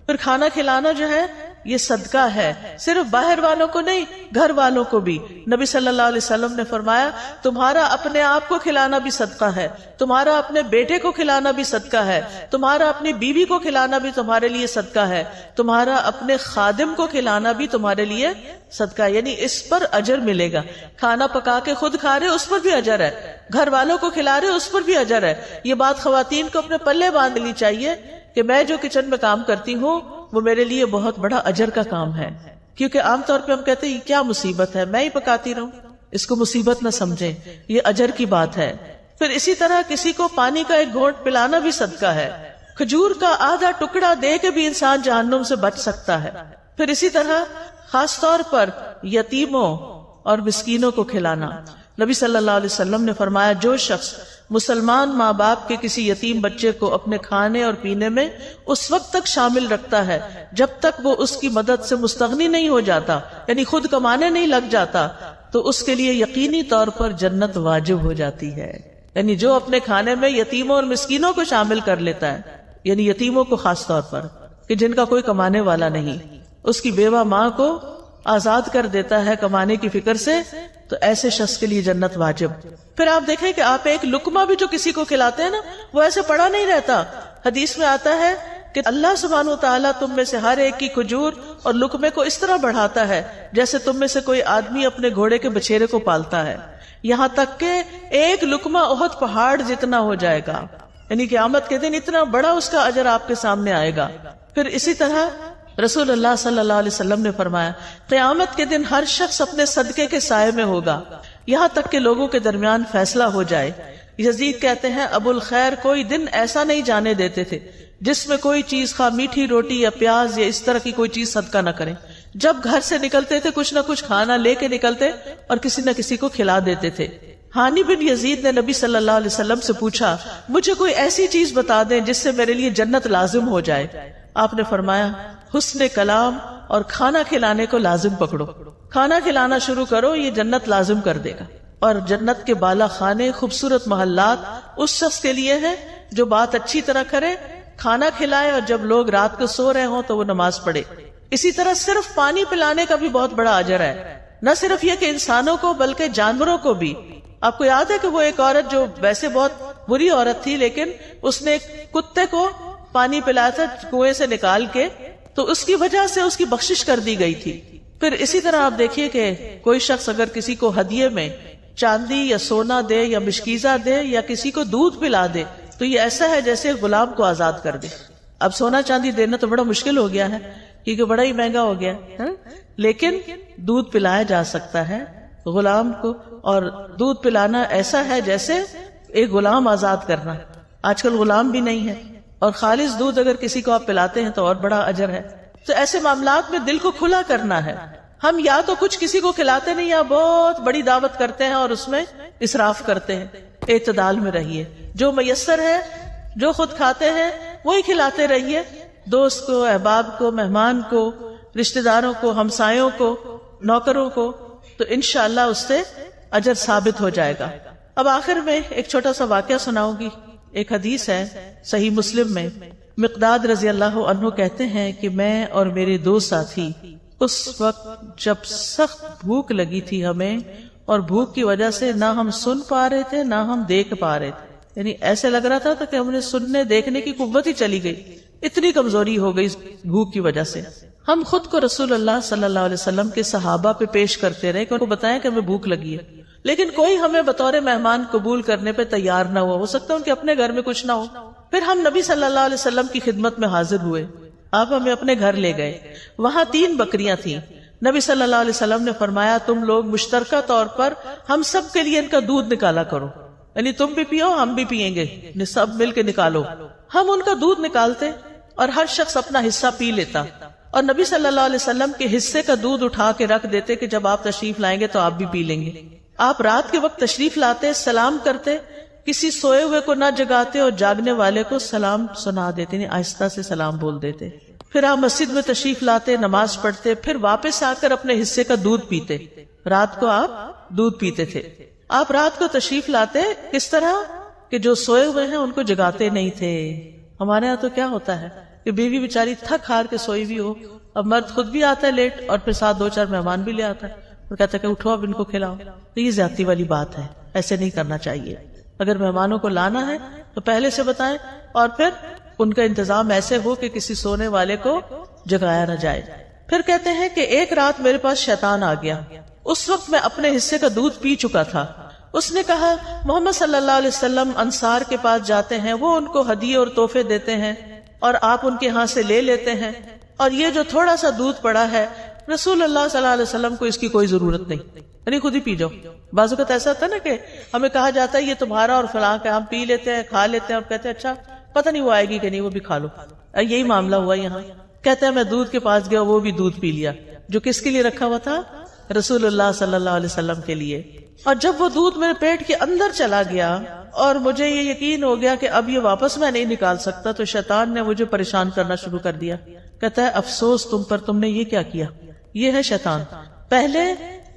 پھر کھانا کھلانا جو ہے یہ صدقہ ہے، صرف باہر والوں کو نہیں، گھر والوں کو بھی. نبی صلی اللہ علیہ وسلم نے فرمایا تمہارا اپنے آپ کو کھلانا بھی صدقہ ہے، تمہارا اپنے بیٹے کو کھلانا بھی صدقہ ہے، تمہارا اپنی بیوی کو کھلانا بھی تمہارے لیے صدقہ ہے، تمہارا اپنے خادم کو کھلانا بھی تمہارے لیے صدقہ ہے. یعنی اس پر اجر ملے گا. کھانا پکا کے خود کھا رہے اس پر بھی اجر ہے، گھر والوں کو کھلا رہے اس پر بھی اجر ہے. یہ بات خواتین کو اپنے پلے باندھ لینی چاہیے کہ میں جو کچن میں کام کرتی ہوں وہ میرے لیے بہت بڑا اجر کا کام ہے. کیونکہ عام طور پہ ہم کہتے ہیں یہ کیا مصیبت ہے، میں ہی پکاتی رہوں، اس کو مصیبت نہ سمجھیں، یہ اجر کی بات ہے. پھر اسی طرح کسی کو پانی کا ایک گھونٹ پلانا بھی صدقہ ہے. کھجور کا آدھا ٹکڑا دے کے بھی انسان جہنم سے بچ سکتا ہے. پھر اسی طرح خاص طور پر یتیموں اور مسکینوں کو کھلانا. نبی صلی اللہ علیہ وسلم نے فرمایا جو شخص مسلمان ماں باپ کے کسی یتیم بچے کو اپنے کھانے اور پینے میں اس وقت تک شامل رکھتا ہے جب تک وہ اس کی مدد سے مستغنی نہیں ہو جاتا، یعنی خود کمانے نہیں لگ جاتا، تو اس کے لیے یقینی طور پر جنت واجب ہو جاتی ہے۔ یعنی جو اپنے کھانے میں یتیموں اور مسکینوں کو شامل کر لیتا ہے، یعنی یتیموں کو خاص طور پر کہ جن کا کوئی کمانے والا نہیں، اس کی بیوہ ماں کو آزاد کر دیتا ہے کمانے کی فکر سے، تو ایسے شخص کے لیے جنت واجب۔ پھر آپ دیکھیں کہ آپ ایک لقمہ بھی جو کسی کو کھلاتے ہیں نا، وہ ایسے پڑا نہیں رہتا۔ حدیث میں آتا ہے کہ اللہ سبحانہ وتعالیٰ تم میں سے ہر ایک کی کھجور اور لقمے کو اس طرح بڑھاتا ہے جیسے تم میں سے کوئی آدمی اپنے گھوڑے کے بچھیرے کو پالتا ہے، یہاں تک کہ ایک لقمہ احد پہاڑ جتنا ہو جائے گا، یعنی قیامت کے دن اتنا بڑا اس کا اجر آپ کے سامنے آئے گا۔ پھر اسی طرح رسول اللہ صلی اللہ علیہ وسلم نے فرمایا قیامت کے دن ہر شخص اپنے صدقے کے سائے میں ہوگا یہاں تک کہ لوگوں کے درمیان فیصلہ ہو جائے۔ یزید کہتے ہیں ابو الخیر کوئی دن ایسا نہیں جانے دیتے تھے جس میں کوئی چیز خواہ میٹھی روٹی یا پیاز یا اس طرح کی کوئی چیز صدقہ نہ کریں۔ جب گھر سے نکلتے تھے کچھ نہ کچھ کھانا لے کے نکلتے اور کسی نہ کسی کو کھلا دیتے تھے۔ ہانی بن یزید نے نبی صلی اللہ علیہ وسلم سے پوچھا مجھے کوئی ایسی چیز بتا دیں جس سے میرے لیے جنت لازم ہو جائے۔ آپ نے فرمایا حسن کلام اور کھانا کھلانے کو لازم پکڑو، کھانا کھلانا شروع کرو، یہ جنت لازم کر دے گا۔ اور جنت کے بالا خانے، خوبصورت محلات اس شخص کے لیے ہیں جو بات اچھی طرح کرے، کھانا کھلائے اور جب لوگ رات کو سو رہے ہوں تو وہ نماز پڑھے۔ اسی طرح صرف پانی پلانے کا بھی بہت بڑا اجر ہے، نہ صرف یہ کہ انسانوں کو بلکہ جانوروں کو بھی۔ آپ کو یاد ہے کہ وہ ایک عورت جو ویسے بہت بری عورت تھی لیکن اس نے ایک کتے کو پانی پلایا تھا کنویں سے نکال کے، تو اس کی وجہ سے اس کی بخشش کر دی گئی تھی۔ پھر اسی طرح آپ دیکھیے کہ کوئی شخص اگر کسی کو ہدیے میں چاندی یا سونا دے یا مشکیزہ دے یا کسی کو دودھ پلا دے تو یہ ایسا ہے جیسے غلام کو آزاد کر دے۔ اب سونا چاندی دینا تو بڑا مشکل ہو گیا ہے کیونکہ بڑا ہی مہنگا ہو گیا ہے، لیکن دودھ پلایا جا سکتا ہے غلام کو، اور دودھ پلانا ایسا ہے جیسے ایک غلام آزاد کرنا۔ آج کل غلام بھی نہیں ہے، اور خالص دودھ اگر کسی کو آپ پلاتے ہیں تو اور بڑا اجر ہے۔ تو ایسے معاملات میں دل کو کھلا کرنا ہے۔ ہم یا تو کچھ کسی کو کھلاتے نہیں یا بہت بڑی دعوت کرتے ہیں اور اس میں اسراف کرتے ہیں۔ اعتدال میں رہیے، جو میسر ہے، جو خود کھاتے ہیں وہی کھلاتے رہیے، دوست کو، احباب کو، مہمان کو، رشتہ داروں کو، ہمسایوں کو، نوکروں کو، تو انشاءاللہ اس سے اجر ثابت ہو جائے گا۔ اب آخر میں ایک چھوٹا سا واقعہ سناؤں گی۔ ایک حدیث ہے صحیح مسلم میں، مقداد رضی اللہ عنہ کہتے ہیں کہ میں اور میرے دو ساتھی اس وقت جب سخت بھوک لگی تھی ہمیں، اور بھوک کی وجہ سے نہ ہم سن پا رہے تھے نہ ہم دیکھ پا رہے تھے، یعنی ایسے لگ رہا تھا کہ ہم نے سننے دیکھنے کی قوت ہی چلی گئی، اتنی کمزوری ہو گئی بھوک کی وجہ سے۔ ہم خود کو رسول اللہ صلی اللہ علیہ وسلم کے صحابہ پہ پیش کرتے رہے کہ ان کو بتائیں کہ ہمیں بھوک لگی ہے، لیکن کوئی ہمیں بطور مہمان قبول کرنے پہ تیار نہ ہوا، ہو سکتا ہے ان کے اپنے گھر میں کچھ نہ ہو۔ پھر ہم نبی صلی اللہ علیہ وسلم کی خدمت میں حاضر ہوئے، آپ ہمیں اپنے گھر لے گئے، وہاں 3 بکریاں تھیں۔ نبی صلی اللہ علیہ وسلم نے فرمایا تم لوگ مشترکہ طور پر ہم سب کے لیے ان کا دودھ نکالا کرو، یعنی تم بھی پیو ہم بھی پیئیں گے، سب مل کے نکالو۔ ہم ان کا دودھ نکالتے اور ہر شخص اپنا حصہ پی لیتا، اور نبی صلی اللہ علیہ وسلم کے حصے کا دودھ اٹھا کے رکھ دیتے کہ جب آپ تشریف لائیں گے تو آپ بھی پی لیں گے۔ آپ رات کے وقت تشریف لاتے، سلام کرتے، کسی سوئے ہوئے کو نہ جگاتے اور جاگنے والے کو سلام سنا دیتے، یعنی آہستہ سے سلام بول دیتے۔ پھر آپ مسجد میں تشریف لاتے، نماز پڑھتے، پھر واپس آ کر اپنے حصے کا دودھ پیتے۔ رات کو آپ دودھ پیتے تھے۔ آپ رات کو تشریف لاتے کس طرح کہ جو سوئے ہوئے ہیں ان کو جگاتے نہیں تھے۔ ہمارے ہاں تو کیا ہوتا ہے کہ بیوی بیچاری تھک ہار کے سوئی بھی ہو، اب مرد خود بھی آتا ہے لیٹ اور پھر ساتھ 2-4 مہمان بھی لے آتا ہے اور کہتا ہے کہ اٹھو اب ان کو کھلاؤ۔ تو یہ زیادتی والی بات ہے، ایسے نہیں کرنا چاہیے۔ اگر مہمانوں کو لانا ہے تو پہلے سے بتائیں، اور پھر ان کا انتظام ایسے ہو کہ کسی سونے والے کو جگایا نہ جائے۔ پھر کہتے ہیں کہ ایک رات میرے پاس شیطان آ گیا، اس وقت میں اپنے حصے کا دودھ پی چکا تھا۔ اس نے کہا محمد صلی اللہ علیہ وسلم انصار کے پاس جاتے ہیں، وہ ان کو ہدیے اور تحفے دیتے ہیں اور آپ ان کے ہاں سے لے لیتے ہیں، اور یہ جو تھوڑا سا دودھ پڑا ہے رسول اللہ صلی اللہ علیہ وسلم کو اس کی کوئی ضرورت نہیں، یعنی خود ہی پی جاؤ۔ بعض اوقات ایسا ہوتا ہے نا کہ ہمیں کہا جاتا ہے یہ تمہارا اور فلاں کا، ہم پی لیتے ہیں، کھا لیتے ہیں اور کہتے ہیں اچھا پتہ نہیں وہ آئے گی کہ نہیں، وہ بھی کھا لو۔ یہی معاملہ ہوا یہاں۔ کہتے ہیں میں دودھ کے پاس گیا، وہ بھی دودھ پی لیا جو کس کے لیے رکھا ہوا تھا؟ رسول اللہ صلی اللہ علیہ وسلم کے لیے۔ اور جب وہ دودھ میرے پیٹ کے اندر چلا گیا اور مجھے یہ یقین ہو گیا کہ اب یہ واپس میں نہیں نکال سکتا، تو شیطان نے مجھے پریشان کرنا شروع کر دیا. کہتا ہے افسوس تم پر، تم نے یہ کیا کیا. یہ ہے شیطان، پہلے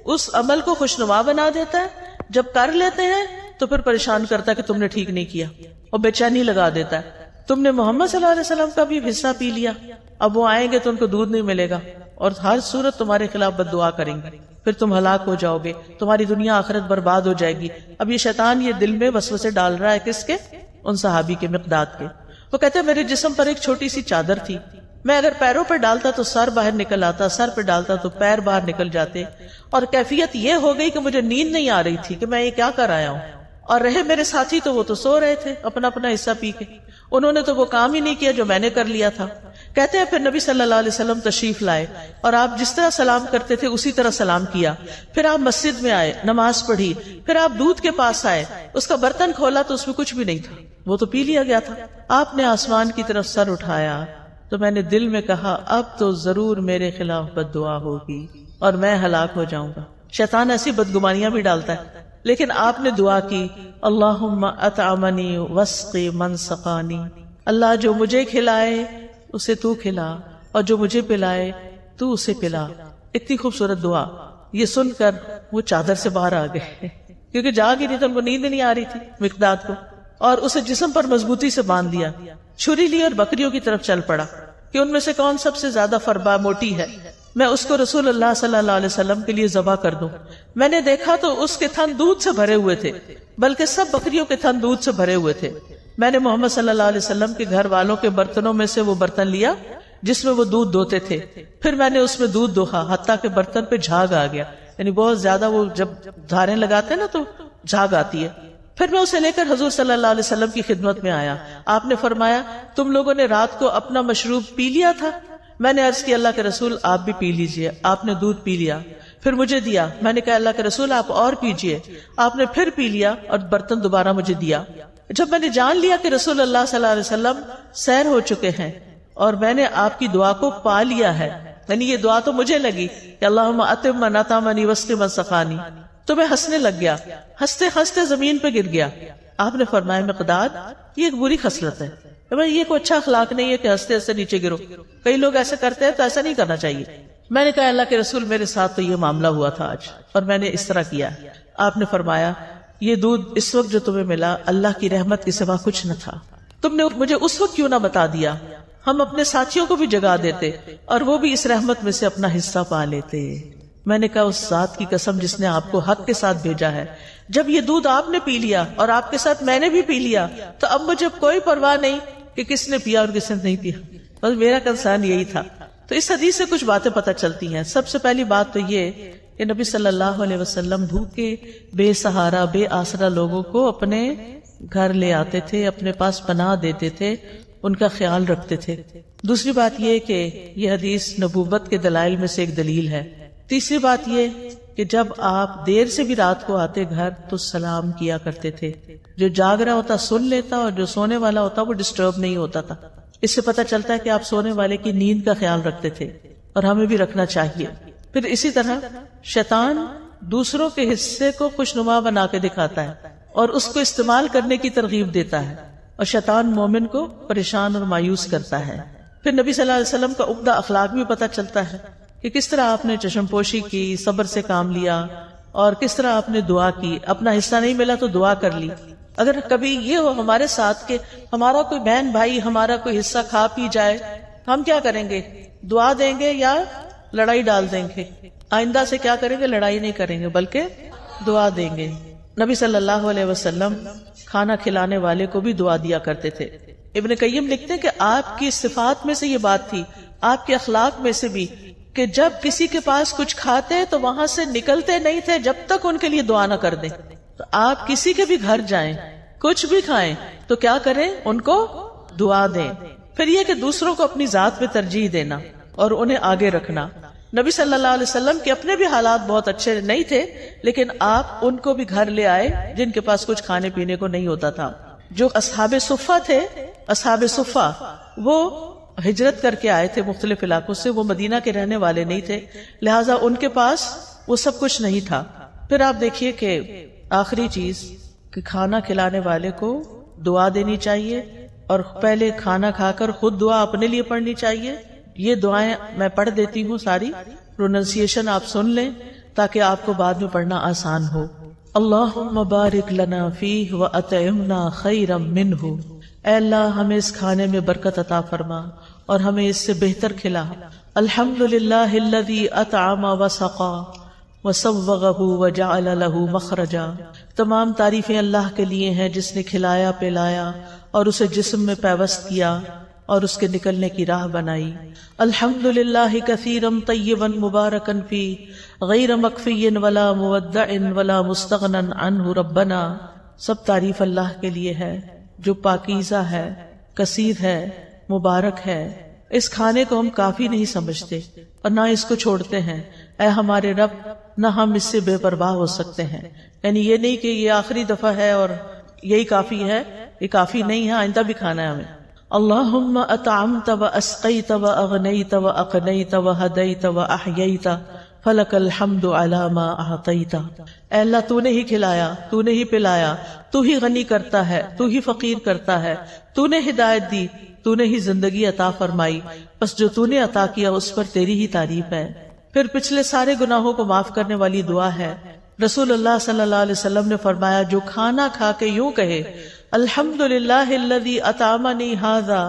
اس عمل کو خوشنما بنا دیتا ہے، جب کر لیتے ہیں تو پھر پریشان کرتا ہے کہ تم نے ٹھیک نہیں کیا، اور بے چینی لگا دیتا ہے. تم نے محمد صلی اللہ علیہ وسلم کا بھی حصہ پی لیا، اب وہ آئیں گے تو ان کو دودھ نہیں ملے گا، اور ہر صورت تمہارے خلاف بد دعا کریں گے، پھر تم ہلاک ہو جاؤ گے، تمہاری دنیا آخرت برباد ہو جائے گی. اب یہ شیطان یہ دل میں وسوسے ڈال رہا ہے، کس کے؟ ان صحابی کے، مقداد کے. وہ کہتے ہیں میرے جسم پر ایک چھوٹی سی چادر تھی، میں اگر پیروں پہ ڈالتا تو سر باہر نکل آتا، سر پہ ڈالتا تو پیر باہر نکل جاتے، اور کیفیت یہ ہو گئی کہ مجھے نیند نہیں آ رہی تھی کہ میں یہ کیا کر آیا ہوں. اور رہے میرے ساتھی تو وہ تو سو رہے تھے اپنا اپنا حصہ پی کے، انہوں نے تو وہ کام ہی نہیں کیا جو میں نے کر لیا تھا. کہتے ہیں پھر نبی صلی اللہ علیہ وسلم تشریف لائے، اور آپ جس طرح سلام کرتے تھے اسی طرح سلام کیا. پھر آپ مسجد میں آئے، نماز پڑھی، پھر آپ دودھ کے پاس آئے، اس کا برتن کھولا تو اس میں کچھ بھی نہیں تھا، وہ تو پی لیا گیا تھا. آپ نے آسمان کی طرف سر اٹھایا تو میں نے دل میں کہا اب تو ضرور میرے خلاف بد دعا ہوگی اور میں ہلاک ہو جاؤں گا. شیطان ایسی بدگمانیاں بھی ڈالتا ہے، لیکن آپ نے دعا کی اللہم اطعمنی واسقی من سقانی، اللہ جو مجھے کھلائے اسے تو کھلا، اور جو مجھے پلائے تو اسے پلا. اتنی خوبصورت دعا. یہ سن کر وہ چادر سے باہر آ گئے کیونکہ جاگ ہی نہیں تھا، ان کو نیند نہیں آ رہی تھی مقداد کو، اور اسے جسم پر مضبوطی سے باندھ دیا. چھری لی اور بکریوں کی طرف چل پڑا کہ ان میں سے کون سب سے زیادہ فربا موٹی ہے، میں اس کو رسول اللہ صلی اللہ علیہ وسلم کے لیے ذبح کر دوں. میں نے دیکھا تو اس کے تھن دودھ سے بھرے ہوئے تھے، بلکہ سب بکریوں کے تھن دودھ سے بھرے ہوئے تھے. میں نے محمد صلی اللہ علیہ وسلم کے گھر والوں کے برتنوں میں سے وہ برتن لیا جس میں وہ دودھ دوتے تھے، پھر میں نے اس میں دودھ دوہا حتیٰ کہ برتن پہ جھاگ آ گیا، یعنی بہت زیادہ وہ جب دھاریں لگاتے ہیں نا تو جھاگ آتی ہے. پھر میں اسے لے کر حضور صلی اللہ علیہ وسلم کی خدمت میں آیا. آپ نے فرمایا تم لوگوں نے رات کو اپنا مشروب پی لیا تھا. میں نے عرض کی اللہ کے رسول آپ بھی پی لیجئے. آپ نے دودھ پی لیا، پھر مجھے دیا. میں نے کہا اللہ کے رسول آپ اور پیجئے. آپ نے پھر پی لیا اور برتن دوبارہ مجھے دیا. جب میں نے جان لیا کہ رسول اللہ صلی اللہ علیہ وسلم سیر ہو چکے ہیں اور میں نے آپ کی دعا کو پا لیا ہے، یعنی یہ دعا تو مجھے لگی کہ اللہم اطعم من اطعمنی واسقِ من سقانی، تو میں ہنسنے لگ گیا، ہنستے ہنستے زمین پہ گر گیا. آپ نے فرمایا مقداد یہ ایک بری خصلت ہے، یہ کوئی اچھا اخلاق نہیں ہے کہ ہنستے ہنستے نیچے گرو. کئی لوگ ایسے کرتے ہیں تو ایسا نہیں کرنا چاہیے. میں نے کہا اللہ کے رسول میرے ساتھ تو یہ معاملہ ہوا تھا آج اور میں نے اس طرح کیا. آپ نے فرمایا یہ دودھ اس وقت جو تمہیں ملا اللہ کی رحمت کے سوا کچھ نہ تھا، تم نے مجھے اس وقت کیوں نہ بتا دیا، ہم اپنے ساتھیوں کو بھی جگا دیتے اور وہ بھی اس رحمت میں سے اپنا حصہ پا لیتے. میں نے کہا اس ذات کی قسم جس نے آپ کو حق کے ساتھ بھیجا ہے، جب یہ دودھ آپ نے پی لیا اور آپ کے ساتھ میں نے بھی پی لیا تو اب مجھے کوئی پرواہ نہیں کہ کس نے پیا اور کس نے نہیں پیا، بس میرا کنسرن یہی تھا. تو اس حدیث سے کچھ باتیں پتہ چلتی ہیں. سب سے پہلی بات تو یہ کہ نبی صلی اللہ علیہ وسلم بھوکے بے سہارا بے آسرا لوگوں کو اپنے گھر لے آتے تھے، اپنے پاس پناہ دیتے تھے، ان کا خیال رکھتے تھے. دوسری بات یہ کہ یہ حدیث نبوت کے دلائل میں سے ایک دلیل ہے. تیسری بات یہ کہ جب آپ دیر سے بھی رات کو آتے گھر تو سلام کیا کرتے تھے، جو جاگ رہا ہوتا سن لیتا اور جو سونے والا ہوتا وہ ڈسٹرب نہیں ہوتا تھا. اس سے پتہ چلتا ہے کہ آپ سونے والے کی نیند کا خیال رکھتے تھے اور ہمیں بھی رکھنا چاہیے. پھر اسی طرح شیطان دوسروں کے حصے کو خوشنما بنا کے دکھاتا ہے اور اس کو استعمال کرنے کی ترغیب دیتا ہے، اور شیطان مومن کو پریشان اور مایوس کرتا ہے. پھر نبی صلی اللہ علیہ وسلم کا عمدہ اخلاق بھی پتہ چلتا ہے کہ کس طرح آپ نے چشم پوشی کی، صبر سے کام لیا، اور کس طرح آپ نے دعا کی. اپنا حصہ نہیں ملا تو دعا کر لی. اگر کبھی یہ ہو ہمارے ساتھ کہ ہمارا کوئی بہن بھائی ہمارا کوئی حصہ کھا پی جائے، ہم کیا کریں گے؟ دعا دیں گے یا لڑائی ڈال دیں گے؟ آئندہ سے کیا کریں گے؟ لڑائی نہیں کریں گے بلکہ دعا دیں گے. نبی صلی اللہ علیہ وسلم کھانا کھلانے والے کو بھی دعا دیا کرتے تھے. ابن قیم لکھتے ہیں کہ آپ کی صفات میں سے یہ بات تھی، آپ کے اخلاق میں سے بھی، کہ جب کسی کے پاس کچھ کھاتے تو وہاں سے نکلتے نہیں تھے جب تک ان کے لیے دعا نہ کر دیں. تو آپ کسی کے بھی گھر جائیں، کچھ بھی کھائیں تو کیا کریں؟ ان کو دعا دیں. پھر یہ کہ دوسروں کو اپنی ذات میں ترجیح دینا اور انہیں آگے رکھنا. نبی صلی اللہ علیہ وسلم کے اپنے بھی حالات بہت اچھے نہیں تھے، لیکن آپ ان کو بھی گھر لے آئے جن کے پاس کچھ کھانے پینے کو نہیں ہوتا تھا. جو اصحاب صفہ تھے، اصحاب صفہ وہ ہجرت کر کے آئے تھے مختلف علاقوں سے، وہ مدینہ کے رہنے والے نہیں تھے، لہٰذا ان کے پاس وہ سب کچھ نہیں تھا. پھر آپ دیکھیے کہ آخری چیز کہ کھانا کھلانے والے کو دعا دینی چاہیے، اور پہلے کھانا کھا کر خود دعا اپنے لیے پڑھنی چاہیے. یہ دعائیں میں پڑھ دیتی ہوں، ساری پروننسیشن آپ سن لیں تاکہ آپ کو بعد میں پڑھنا آسان ہو. اللہم بارک لنا فیہ واطعمنا خیرا منہ. اے اللہ ہمیں اس کھانے میں برکت عطا فرما اور ہمیں اس سے بہتر کھلا. الحمدللہ الذی اطعم وسقا وسوغہ وجعل لہ مخرجا. تمام تعریفیں اللہ کے لیے ہیں جس نے کھلایا پلایا اور اسے جسم میں پیوست کیا اور اس کے نکلنے کی راہ بنائی. الحمدللہ کثیرا طیبا مبارکا فی غیر مکفی ولا مودع ولا مستغنی عنہ ربنا. سب تعریف اللہ کے لیے ہے جو پاکیزہ ہے، کثیر ہے، مبارک ہے. اس کھانے کو ہم کافی نہیں سمجھتے اور نہ اس کو چھوڑتے ہیں. اے ہمارے رب، نہ ہم اس سے بے پرواہ ہو سکتے ہیں. یعنی یہ نہیں کہ یہ آخری دفعہ ہے اور یہی کافی ہے، یہ کافی نہیں ہے، آئندہ بھی کھانا ہے ہمیں. اللہم اطعمت واسقیت واغنیت واقنیت وہدیت واحییت فلک الحمد علی ما اعطیت. اے اللہ تو نے ہی کھلایا، تو نے ہی پلایا، تو ہی غنی کرتا ہے، تو ہی فقیر کرتا ہے، تو نے ہدایت دی، تو نے ہی زندگی عطا فرمائی، بس جو تو نے عطا کیا اس پر تیری ہی تعریف ہے. پھر پچھلے سارے گناہوں کو معاف کرنے والی دعا ہے. رسول اللہ صلی اللہ علیہ وسلم نے فرمایا جو کھانا کھا کے یوں کہے الحمدللہ الذی اطعمنی ھذا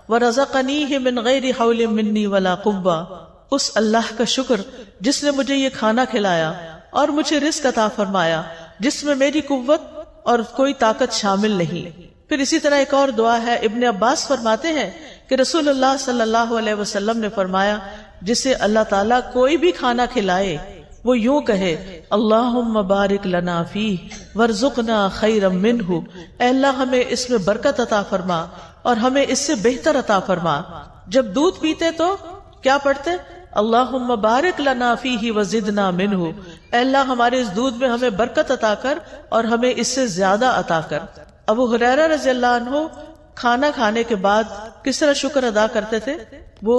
ورزقنیہ من غیر حول منی ولا قوہ. اس اللہ کا شکر جس نے مجھے یہ کھانا کھلایا اور مجھے رزق عطا فرمایا جس میں میری قوت اور کوئی طاقت شامل نہیں. پھر اسی طرح ایک اور دعا ہے. ابن عباس فرماتے ہیں کہ رسول اللہ صلی اللہ علیہ وسلم نے فرمایا جسے اللہ تعالیٰ کوئی بھی کھانا کھلائے وہ یوں کہے اللہم بارک لنا فیہ وارزقنا خیرا منہ. اے اللہ ہمیں اس میں برکت عطا فرما اور ہمیں اس سے بہتر عطا فرما. جب دودھ پیتے تو کیا پڑھتے؟ اللہم بارک لنا فیہ وزدنا منہ. اے اللہ ہمارے اس دودھ میں ہمیں برکت عطا کر اور ہمیں اس سے زیادہ عطا کر. ابو ہریرہ رضی اللہ عنہ کھانا کھانے کے بعد کس طرح شکر ادا کرتے تھے؟ وہ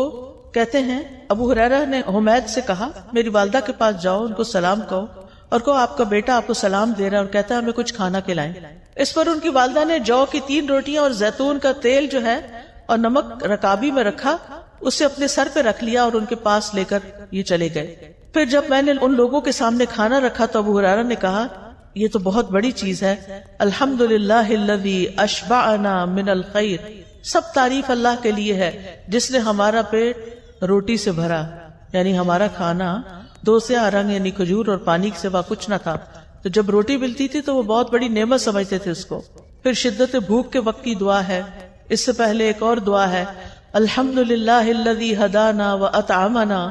کہتے ہیں ابو ہریرہ نے حمید سے کہا میری والدہ کے پاس جاؤ، ان کو سلام کہو اور کہو آپ کا بیٹا آپ کو سلام دے رہا ہے اور کہتا ہے ہمیں کچھ کھانا کھلائیں. اس پر ان کی والدہ نے جو کی 3 روٹیاں اور زیتون کا تیل جو ہے اور نمک رکابی میں رکھا، اسے اپنے سر پہ رکھ لیا اور ان کے پاس لے کر یہ چلے گئے. پھر جب میں نے ان لوگوں کے سامنے کھانا رکھا تو ابو ہریرہ نے کہا یہ تو بہت بڑی چیز ہے. الحمدللہ الذی اشبعنا من الخیر. سب تعریف اللہ کے لیے ہے جس نے ہمارا پیٹ روٹی سے بھرا، یعنی ہمارا کھانا 2 سیاہ رنگ یعنی کھجور اور پانی کے سوا کچھ نہ تھا. تو جب روٹی ملتی تھی تو وہ بہت بڑی نعمت سمجھتے تھے اس کو. پھر شدت بھوک کے وقت کی دعا ہے. اس سے پہلے ایک اور دعا ہے الحمدللہ الذی ہدانا واطعمنا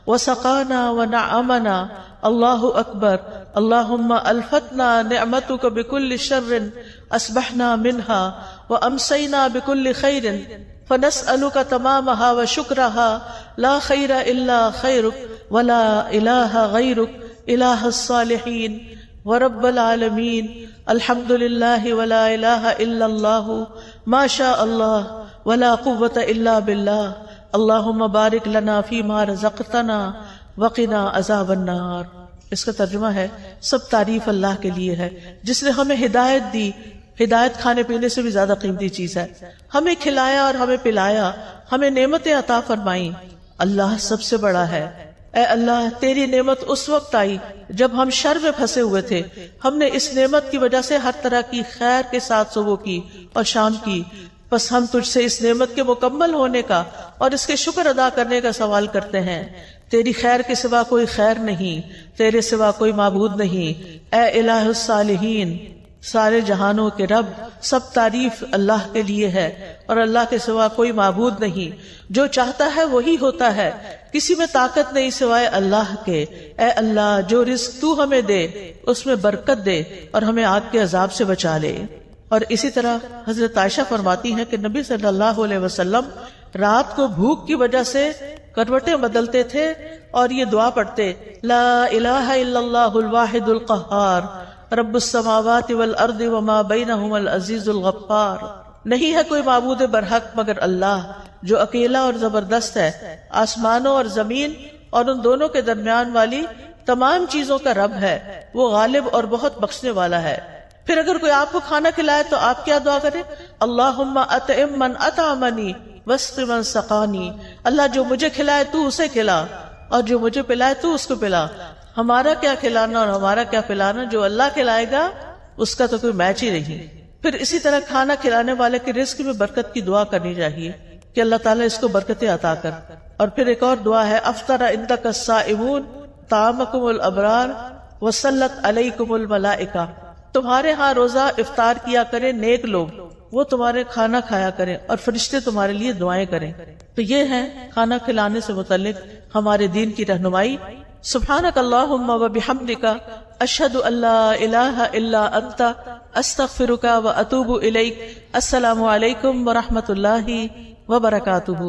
وسقانا ونعمنا. اللہ اکبر. اللہم الفتنا نعمتک بکل شر اصبحنا منہا وامسینا بکل خیر فنسألک تمامہا وشکرہا لا خیر الا خیرک ولا الہ غیرک الہ الصالحین ورب العالمین. الحمدللہ ولا الہ الا اللہ ما شاء اللہ ولا قوة الا باللہ. اللہم بارک لنا فیما رزقتنا وقنا عذاب النار. اس کا ترجمہ ہے سب تعریف اللہ کے لیے ہے جس نے ہمیں ہدایت دی. ہدایت کھانے پینے سے بھی زیادہ قیمتی چیز ہے. ہمیں کھلایا اور ہمیں پلایا، ہمیں نعمتیں عطا فرمائیں. اللہ سب سے بڑا ہے. اے اللہ تیری نعمت اس وقت آئی جب ہم شر میں پھنسے ہوئے تھے. ہم نے اس نعمت کی وجہ سے ہر طرح کی خیر کے ساتھ صبح کی اور شام کی. بس ہم تجھ سے اس نعمت کے مکمل ہونے کا اور اس کے شکر ادا کرنے کا سوال کرتے ہیں. تیری خیر کے سوا کوئی خیر نہیں، تیرے سوا کوئی معبود نہیں. اے الہ الصالحین، سارے جہانوں کے رب، سب تعریف اللہ کے لیے ہے اور اللہ کے سوا کوئی معبود نہیں. جو چاہتا ہے وہی ہوتا ہے، کسی میں طاقت نہیں سوائے اللہ کے. اے اللہ جو رزق تو ہمیں دے اس میں برکت دے اور ہمیں آگ کے عذاب سے بچا لے. اور اسی طرح حضرت عائشہ فرماتی ہیں کہ نبی صلی اللہ علیہ وسلم رات کو بھوک کی وجہ سے کروٹیں بدلتے تھے اور یہ دعا پڑھتے لا الہ الا اللہ الواحد القہار رب السماوات والارض وما بینہما العزیز الغفار. نہیں ہے کوئی معبود برحق مگر اللہ جو اکیلا اور زبردست ہے. آسمانوں اور زمین اور ان دونوں کے درمیان والی تمام چیزوں کا رب ہے، وہ غالب اور بہت بخشنے والا ہے۔ پھر اگر کوئی آپ کو کھانا کھلائے تو آپ کیا دعا کریں؟ اللہم اطعم من اطعمنی واسق من سقانی، اللہ جو مجھے کھلائے تو اسے کھلا، اور جو مجھے پلائے تو اس کو پلا۔ ہمارا کیا کھلانا اور ہمارا کیا پلانا، جو اللہ کھلائے گا اس کا تو کوئی میچ ہی نہیں۔ پھر اسی طرح کھانا کھلانے والے کے رزق میں برکت کی دعا کرنی چاہیے کہ اللہ تعالیٰ اس کو برکتیں عطا کر۔ اور پھر ایک اور دعا ہے، افطر عندک الصائمون طعامکم الابرار وصلت علیکم الملائکہ، تمہارے ہاں روزہ افطار کیا کریں نیک لوگ، وہ تمہارے کھانا کھایا کریں اور فرشتے تمہارے لیے دعائیں کریں۔ تو یہ ہے کھانا کھلانے سے متعلق ہمارے دین کی رہنمائی۔ سبحانک اللہم و بحمدک، اشہد ان لا الہ الا انت، استغفرک و اتوب الیک۔ السلام علیکم و رحمۃ اللہ وبرکاتہ۔